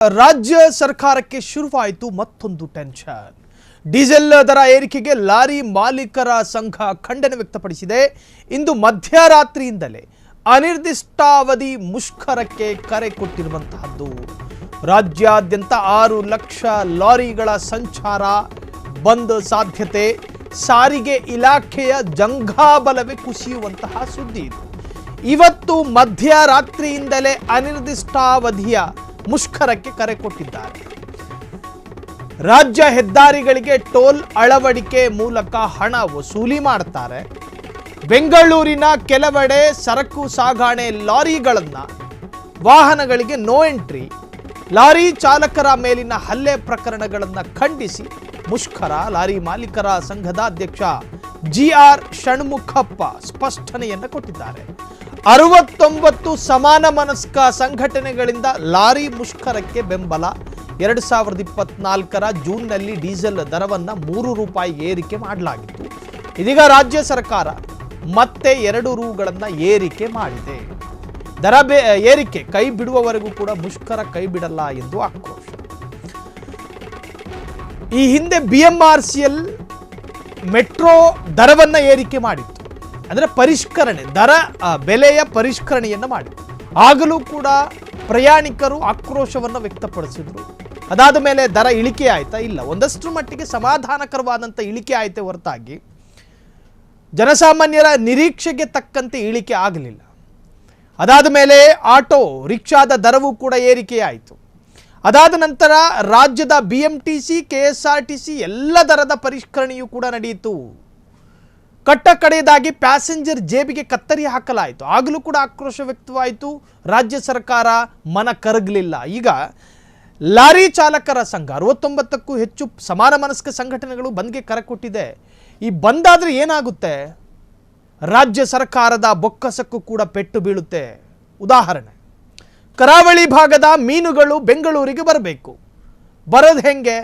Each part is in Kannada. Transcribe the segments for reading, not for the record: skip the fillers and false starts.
ರಾಜ್ಯ ಸರ್ಕಾರಕ್ಕೆ ಶುರುವಾಯಿತು ಮತ್ತೊಂದು ಟೆನ್ಷನ್. ಡೀಸೆಲ್ ದರ ಏರಿಕೆಗೆ ಲಾರಿ ಮಾಲೀಕರ ಸಂಘ ಖಂಡನೆ ವ್ಯಕ್ತಪಡಿಸಿದೆ. ಇಂದು ಮಧ್ಯರಾತ್ರಿಯಿಂದಲೇ ಅನಿರ್ದಿಷ್ಟಾವಧಿ ಮುಷ್ಕರಕ್ಕೆ ಕರೆ ಕೊಟ್ಟಿರುವಂತಹದ್ದು. ರಾಜ್ಯಾದ್ಯಂತ 6 ಲಕ್ಷ ಲಾರಿಗಳ ಸಂಚಾರ ಬಂದ್ ಸಾಧ್ಯತೆ. ಸಾರಿಗೆ ಇಲಾಖೆಯ ಜಂಘಾಬಲವೇ ಕುಸಿಯುವಂತಹ ಸುದ್ದಿ ಇದು. ಇವತ್ತು ಮಧ್ಯರಾತ್ರಿಯಿಂದಲೇ ಅನಿರ್ದಿಷ್ಟಾವಧಿಯ ಮುಷ್ಕರಕ್ಕೆ ಕರೆ ಕೊಟ್ಟಿದ್ದಾರೆ. ರಾಜ್ಯ ಹೆದ್ದಾರಿಗಳಿಗೆ ಟೋಲ್ ಅಳವಡಿಕೆ ಮೂಲಕ ಹಣ ವಸೂಲಿ ಮಾಡ್ತಾರೆ. ಬೆಂಗಳೂರಿನ ಕೆಲವೆಡೆ ಸರಕು ಸಾಗಣೆ ಲಾರಿಗಳನ್ನು ವಾಹನಗಳಿಗೆ ನೋ ಎಂಟ್ರಿ, ಲಾರಿ ಚಾಲಕರ ಮೇಲಿನ ಹಲ್ಲೆ ಪ್ರಕರಣಗಳನ್ನು ಖಂಡಿಸಿ ಮುಷ್ಕರ. ಲಾರಿ ಮಾಲೀಕರ ಸಂಘದ ಅಧ್ಯಕ್ಷ ಜಿಆರ್ ಷಣ್ಮುಖಪ್ಪ ಸ್ಪಷ್ಟನೆಯನ್ನು ಕೊಟ್ಟಿದ್ದಾರೆ. 69 ಸಮಾನ ಮನಸ್ಕ ಸಂಘಟನೆಗಳಿಂದ ಲಾರಿ ಮುಷ್ಕರಕ್ಕೆ ಬೆಂಬಲ. 2024ರ ಜೂನ್ನಲ್ಲಿ ಡೀಸೆಲ್ ದರವನ್ನು 3 ರೂಪಾಯಿ ಏರಿಕೆ ಮಾಡಲಾಗಿತ್ತು. ಇದೀಗ ರಾಜ್ಯ ಸರ್ಕಾರ ಮತ್ತೆ 2 ರೂಗಳನ್ನು ಏರಿಕೆ ಮಾಡಿದೆ. ದರ ಏರಿಕೆ ಕೈ ಬಿಡುವವರೆಗೂ ಕೂಡ ಮುಷ್ಕರ ಕೈ ಬಿಡಲ್ಲ ಎಂದು ಆಕ್ರೋಶ. ಈ ಹಿಂದೆ BMRCL ಮೆಟ್ರೋ ದರವನ್ನು ಏರಿಕೆ ಮಾಡಿತ್ತು, ಅಂದರೆ ಪರಿಷ್ಕರಣೆ, ದರ ಬೆಲೆಯ ಪರಿಷ್ಕರಣೆಯನ್ನು ಮಾಡಿತ್ತು. ಆಗಲೂ ಕೂಡ ಪ್ರಯಾಣಿಕರು ಆಕ್ರೋಶವನ್ನು ವ್ಯಕ್ತಪಡಿಸಿದ್ರು. ಅದಾದ ಮೇಲೆ ದರ ಇಳಿಕೆ ಆಯ್ತಾ? ಇಲ್ಲ, ಒಂದಷ್ಟು ಮಟ್ಟಿಗೆ ಸಮಾಧಾನಕರವಾದಂಥ ಇಳಿಕೆ ಆಯ್ತೆ ಹೊರತಾಗಿ ಜನಸಾಮಾನ್ಯರ ನಿರೀಕ್ಷೆಗೆ ತಕ್ಕಂತೆ ಇಳಿಕೆ ಆಗಲಿಲ್ಲ. ಅದಾದ ಮೇಲೆ ಆಟೋ ರಿಕ್ಷಾದ ದರವೂ ಕೂಡ ಏರಿಕೆಯಾಯಿತು. ಅದಾದ ನಂತರ ರಾಜ್ಯದ BMTC, KSRTC ಎಲ್ಲ ದರದ ಪರಿಷ್ಕರಣೆಯೂ ಕೂಡ ನಡೆಯಿತು. ಕಟ್ಟ ಕಡೆಯದಾಗಿ ಪ್ಯಾಸೆಂಜರ್ ಜೇಬಿಗೆ ಕತ್ತರಿ ಹಾಕಲಾಯಿತು. ಆಗಲೂ ಕೂಡ ಆಕ್ರೋಶ ವ್ಯಕ್ತವಾಯಿತು. ರಾಜ್ಯ ಸರ್ಕಾರ ಮನ ಕರಗಲಿಲ್ಲ. ಈಗ ಲಾರಿ ಚಾಲಕರ ಸಂಘ 69ಕ್ಕೂ ಹೆಚ್ಚು ಸಮಾನ ಮನಸ್ಕ ಸಂಘಟನೆಗಳು ಬಂದ್ಗೆ ಕರೆ ಕೊಟ್ಟಿದೆ. ಈ ಬಂದಾದರೆ ಏನಾಗುತ್ತೆ? ರಾಜ್ಯ ಸರ್ಕಾರದ ಬೊಕ್ಕಸಕ್ಕೂ ಕೂಡ ಪೆಟ್ಟು ಬೀಳುತ್ತೆ. ಉದಾಹರಣೆ, ಕರಾವಳಿ ಭಾಗದ ಮೀನುಗಳು ಬೆಂಗಳೂರಿಗೆ ಬರಬೇಕು. ಬರೋದು ಹೆಂಗೆ?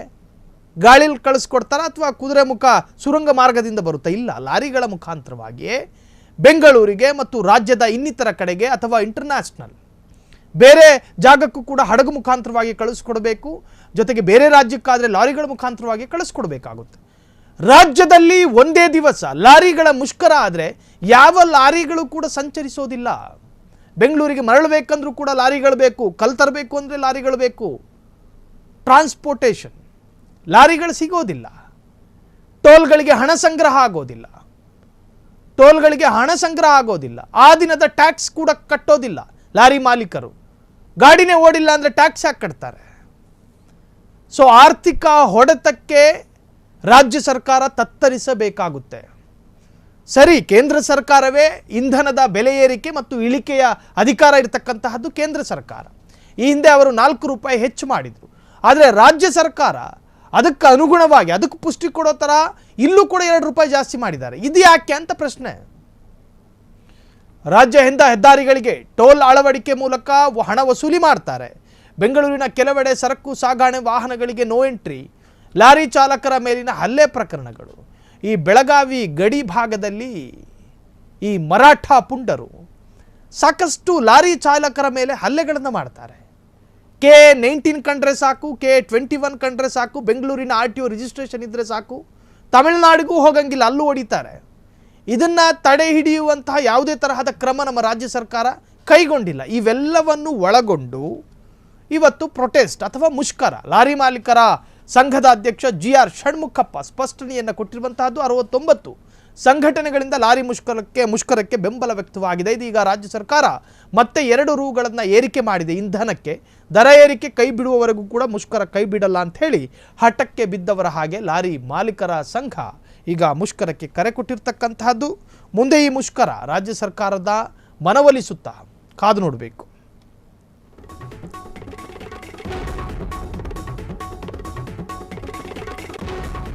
ಗಾಳಿಲಿ ಕಳಿಸ್ಕೊಡ್ತಾರ ಅಥವಾ ಕುದುರೆಮುಖ ಸುರಂಗ ಮಾರ್ಗದಿಂದ ಬರುತ್ತಾ? ಇಲ್ಲ, ಲಾರಿಗಳ ಮುಖಾಂತರವಾಗಿಯೇ ಬೆಂಗಳೂರಿಗೆ ಮತ್ತು ರಾಜ್ಯದ ಇನ್ನಿತರ ಕಡೆಗೆ ಅಥವಾ ಇಂಟರ್ನ್ಯಾಷನಲ್ ಬೇರೆ ಜಾಗಕ್ಕೂ ಕೂಡ ಹಡಗು ಮುಖಾಂತರವಾಗಿ ಕಳಿಸ್ಕೊಡ್ಬೇಕು. ಜೊತೆಗೆ ಬೇರೆ ರಾಜ್ಯಕ್ಕಾದರೆ ಲಾರಿಗಳ ಮುಖಾಂತರವಾಗಿ ಕಳಿಸ್ಕೊಡ್ಬೇಕಾಗುತ್ತೆ. ರಾಜ್ಯದಲ್ಲಿ ಒಂದೇ ದಿವಸ ಲಾರಿಗಳ ಮುಷ್ಕರ ಆದರೆ ಯಾವ ಲಾರಿಗಳು ಕೂಡ ಸಂಚರಿಸೋದಿಲ್ಲ. ಬೆಂಗಳೂರಿಗೆ ಮರಳಬೇಕಂದ್ರೂ ಕೂಡ ಲಾರಿಗಳು ಬೇಕು, ಕಲ್ ತರಬೇಕು ಅಂದರೆ ಲಾರಿಗಳು ಬೇಕು. ಟ್ರಾನ್ಸ್ಪೋರ್ಟೇಷನ್, ಲಾರಿಗಳು ಸಿಗೋದಿಲ್ಲ. ಟೋಲ್ಗಳಿಗೆ ಹಣ ಸಂಗ್ರಹ ಆಗೋದಿಲ್ಲ. ಆ ದಿನದ ಟ್ಯಾಕ್ಸ್ ಕೂಡ ಕಟ್ಟೋದಿಲ್ಲ ಲಾರಿ ಮಾಲೀಕರು. ಗಾಡಿನೇ ಓಡಿಲ್ಲ ಅಂದರೆ ಟ್ಯಾಕ್ಸ್ ಯಾಕೆ ಕಟ್ತಾರೆ? ಸೊ ಆರ್ಥಿಕ ಹೊಡೆತಕ್ಕೆ ರಾಜ್ಯ ಸರ್ಕಾರ ತತ್ತರಿಸಬೇಕಾಗುತ್ತೆ. ಸರಿ, ಕೇಂದ್ರ ಸರ್ಕಾರವೇ ಇಂಧನದ ಬೆಲೆ ಏರಿಕೆ ಮತ್ತು ಇಳಿಕೆಯ ಅಧಿಕಾರ ಇರತಕ್ಕಂತಹದ್ದು ಕೇಂದ್ರ ಸರ್ಕಾರ. ಈ ಹಿಂದೆ ಅವರು 4 ರೂಪಾಯಿ ಹೆಚ್ಚು ಮಾಡಿದರು. ಆದರೆ ರಾಜ್ಯ ಸರ್ಕಾರ ಅದಕ್ಕೆ ಅನುಗುಣವಾಗಿ ಅದಕ್ಕೆ ಪುಷ್ಟಿ ಕೊಡೋ ಥರ ಇಲ್ಲೂ ಕೂಡ 2 ರೂಪಾಯಿ ಜಾಸ್ತಿ ಮಾಡಿದ್ದಾರೆ. ಇದು ಯಾಕೆ ಅಂತ ಪ್ರಶ್ನೆ. ರಾಜ್ಯ ಹೆದ್ದಾರಿಗಳಿಗೆ ಟೋಲ್ ಅಳವಡಿಕೆ ಮೂಲಕ ಹಣ ವಸೂಲಿ ಮಾಡ್ತಾರೆ. ಬೆಂಗಳೂರಿನ ಕೆಲವೆಡೆ ಸರಕು ಸಾಗಣೆ ವಾಹನಗಳಿಗೆ ನೋ ಎಂಟ್ರಿ, ಲಾರಿ ಚಾಲಕರ ಮೇಲಿನ ಹಲ್ಲೆ ಪ್ರಕರಣಗಳು. ಈ ಬೆಳಗಾವಿ ಗಡಿ ಭಾಗದಲ್ಲಿ ಈ ಮರಾಠ ಪುಂಡರು ಸಾಕಷ್ಟು ಲಾರಿ ಚಾಲಕರ ಮೇಲೆ ಹಲ್ಲೆಗಳನ್ನು ಮಾಡ್ತಾರೆ. K19 ಕಂಡ್ರೆ ಸಾಕು, K21 ಕಂಡ್ರೆ ಸಾಕು, ಬೆಂಗಳೂರಿನ RTO ರಿಜಿಸ್ಟ್ರೇಷನ್ ಇದ್ದರೆ ಸಾಕು, ತಮಿಳುನಾಡಿಗೂ ಹೋಗಂಗಿಲ್ಲ, ಅಲ್ಲೂ ಹೊಡಿತಾರೆ. ಇದನ್ನು ತಡೆ ಹಿಡಿಯುವಂತಹ ಯಾವುದೇ ತರಹದ ಕ್ರಮ ನಮ್ಮ ರಾಜ್ಯ ಸರ್ಕಾರ ಕೈಗೊಂಡಿಲ್ಲ. ಇವೆಲ್ಲವನ್ನು ಒಳಗೊಂಡು ಇವತ್ತು ಪ್ರೊಟೆಸ್ಟ್ ಅಥವಾ ಮುಷ್ಕರ. ಲಾರಿ ಮಾಲೀಕರ ಸಂಘದ ಅಧ್ಯಕ್ಷ ಜಿಆರ್ ಷಣ್ಮುಖಪ್ಪ ಸ್ಪಷ್ಟನೆಯನ್ನು ಕೊಟ್ಟಿರುವಂತಹದ್ದು. 69 ಸಂಘಟನೆಗಳಿಂದ ಲಾರಿ ಮುಷ್ಕರಕ್ಕೆ ಬೆಂಬಲ ವ್ಯಕ್ತವಾಗಿದೆ. ಇದೀಗ ರಾಜ್ಯ ಸರ್ಕಾರ ಮತ್ತೆ 2 ರೂಗಳನ್ನು ಏರಿಕೆ ಮಾಡಿದೆ ಇಂಧನಕ್ಕೆ. ದರ ಏರಿಕೆ ಕೈ ಬಿಡುವವರೆಗೂ ಕೂಡ ಮುಷ್ಕರ ಕೈ ಬಿಡಲ್ಲ ಅಂತ ಹೇಳಿ ಹಠಕ್ಕೆ ಬಿದ್ದವರ ಹಾಗೆ ಲಾರಿ ಮಾಲೀಕರ ಸಂಘ ಈಗ ಮುಷ್ಕರಕ್ಕೆ ಕರೆ ಕೊಟ್ಟಿರ್ತಕ್ಕಂತಹದ್ದು. ಮುಂದೆ ಈ ಮುಷ್ಕರ ರಾಜ್ಯ ಸರ್ಕಾರದ ಮನವೊಲಿಸುತ್ತಾ ಕಾದು ನೋಡಬೇಕು.